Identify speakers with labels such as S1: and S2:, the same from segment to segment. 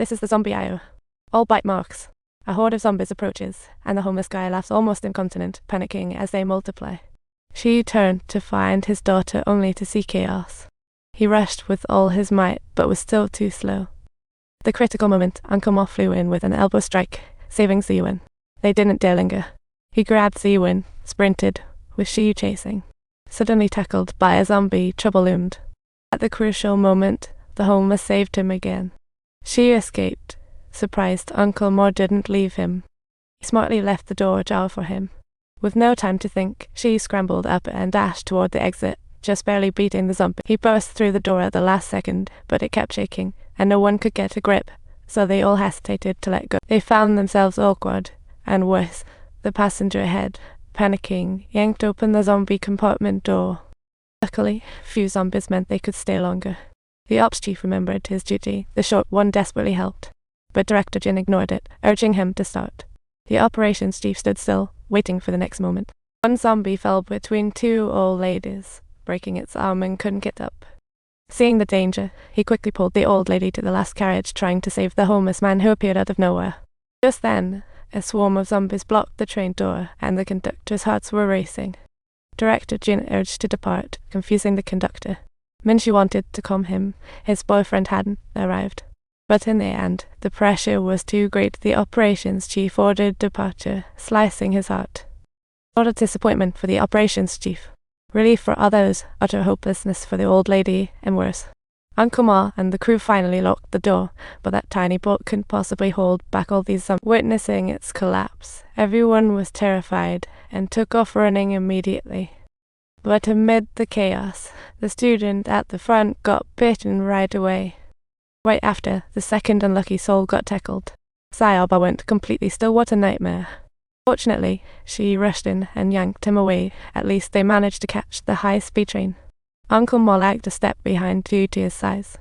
S1: This is the zombie IO. All bite marks. A horde of zombies approaches, and the homeless guy laughs almost incontinent, panicking as they multiply. She turned to find his daughter only to see chaos. He rushed with all his might, but was still too slow. At the critical moment, Uncle Mo flew in with an elbow strike, saving Ziwin. They didn't dare linger. He grabbed Ziwin, sprinted, with Shiyu chasing. Suddenly tackled by a zombie, trouble loomed. At the crucial moment, the homeless saved him again. Shiyu escaped. Surprised, Uncle Mo didn't leave him. He smartly left the door ajar for him. With no time to think, Shiyu scrambled up and dashed toward the exit, just barely beating the zombie. He burst through the door at the last second, but it kept shaking, and no one could get a grip, so they all hesitated to let go. They found themselves awkward, and worse, the passenger ahead, panicking, yanked open the zombie compartment door. Luckily, few zombies meant they could stay longer. The ops chief remembered his duty. The short one desperately helped, but Director Jin ignored it, urging him to start. The operations chief stood still, waiting for the next moment. One zombie fell between two old ladies, breaking its arm and couldn't get up. Seeing the danger, he quickly pulled the old lady to the last carriage, trying to save the homeless man who appeared out of nowhere. Just then, a swarm of zombies blocked the train door, and the conductor's hearts were racing. Director Jin urged to depart, confusing the conductor. Minshi wanted to calm him. His boyfriend hadn't arrived. But in the end, the pressure was too great. The operations chief ordered departure, slicing his heart. Utter disappointment for the operations chief. Relief for others, utter hopelessness for the old lady, and worse. Uncle Ma and the crew finally locked the door, but that tiny boat couldn't possibly hold back all these zombies. Witnessing its collapse, everyone was terrified and took off running immediately. But amid the chaos, the student at the front got bitten right away. Right after, the second unlucky soul got tackled. Sayaba went completely still. What a nightmare. Fortunately, she rushed in and yanked him away. At least they managed to catch the high-speed train. Uncle Mo lagged a step behind due to his size.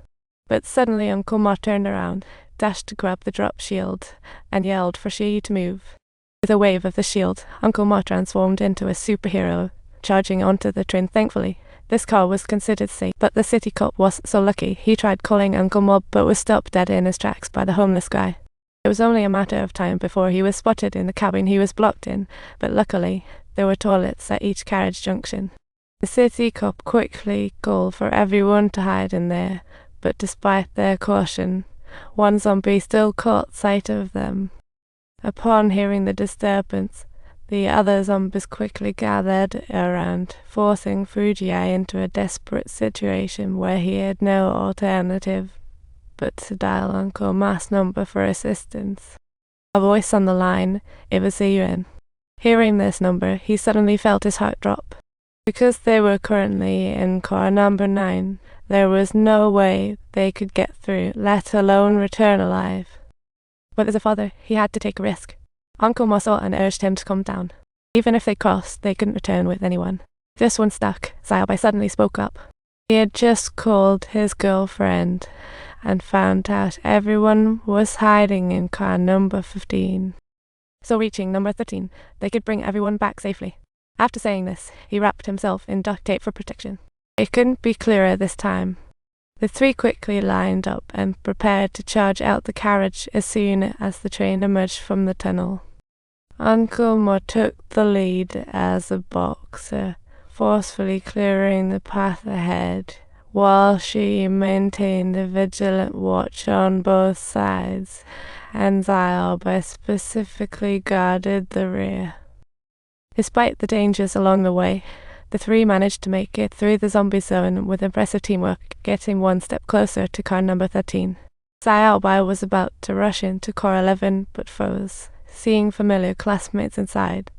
S1: But suddenly Uncle Mo turned around, dashed to grab the drop shield, and yelled for Shi to move. With a wave of the shield, Uncle Mo transformed into a superhero, charging onto the train. Thankfully, this car was considered safe, but the city cop wasn't so lucky. He tried calling Uncle Mo, but was stopped dead in his tracks by the homeless guy. It was only a matter of time before he was spotted in the cabin he was blocked in, but luckily, there were toilets at each carriage junction. The city cop quickly called for everyone to hide in there, but despite their caution, one zombie still caught sight of them. Upon hearing the disturbance, the other zombies quickly gathered around, forcing Fujiai into a desperate situation where he had no alternative but to dial Uncle Ma's number for assistance. A voice on the line, it was Ziwin. Hearing this number, he suddenly felt his heart drop. Because they were currently in car number 9, there was no way they could get through, let alone return alive. But as a father, he had to take a risk. Uncle Mo saw and urged him to calm down. Even if they crossed, they couldn't return with anyone. This one stuck. Xiaobai suddenly spoke up. He had just called his girlfriend and found out everyone was hiding in car number 15. So reaching number 13, they could bring everyone back safely. After saying this, he wrapped himself in duct tape for protection. It couldn't be clearer this time. The three quickly lined up and prepared to charge out the carriage as soon as the train emerged from the tunnel. Uncle Mo took the lead as a boxer, forcefully clearing the path ahead, while she maintained a vigilant watch on both sides, and Xiaobai specifically guarded the rear. Despite the dangers along the way, the three managed to make it through the zombie zone with impressive teamwork, getting one step closer to car number 13. Xiaobai was about to rush into car 11, but froze, seeing familiar classmates inside.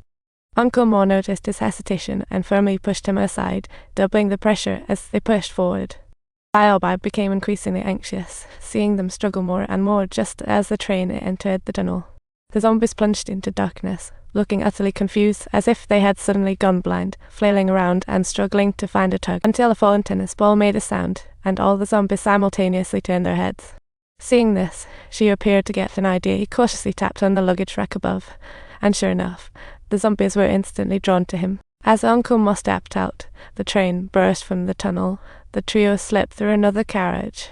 S1: Uncle Mo noticed his hesitation and firmly pushed him aside, doubling the pressure as they pushed forward. Xiaobai became increasingly anxious, seeing them struggle more and more just as the train entered the tunnel. The zombies plunged into darkness, looking utterly confused, as if they had suddenly gone blind, flailing around and struggling to find a tug, until a fallen tennis ball made a sound, and all the zombies simultaneously turned their heads. Seeing this, she appeared to get an idea. He cautiously tapped on the luggage rack above, and sure enough, the zombies were instantly drawn to him. As Uncle Mo stepped out, the train burst from the tunnel. The trio slipped through another carriage.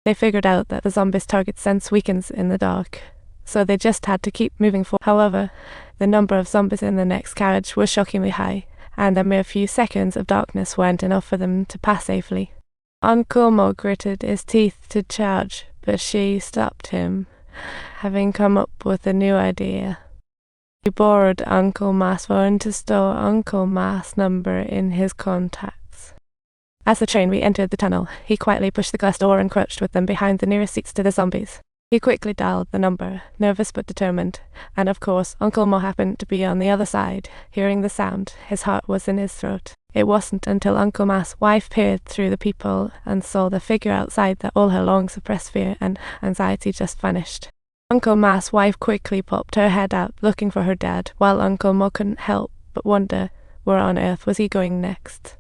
S1: They figured out that the zombies' target sense weakens in the dark, so they just had to keep moving forward. However, the number of zombies in the next carriage was shockingly high, and a mere few seconds of darkness weren't enough for them to pass safely. Uncle Mo gritted his teeth to charge, but she stopped him, having come up with a new idea. He borrowed Uncle Ma's phone to store Uncle Ma's number in his contacts. As the train re-entered the tunnel, he quietly pushed the glass door and crouched with them behind the nearest seats to the zombies. He quickly dialed the number, nervous but determined, and of course Uncle Mo happened to be on the other side. Hearing the sound, his heart was in his throat. It wasn't until Uncle Ma's wife peered through the peephole and saw the figure outside that all her long-suppressed fear and anxiety just vanished. Uncle Ma's wife quickly popped her head out, looking for her dad, while Uncle Mo couldn't help but wonder where on earth was he going next.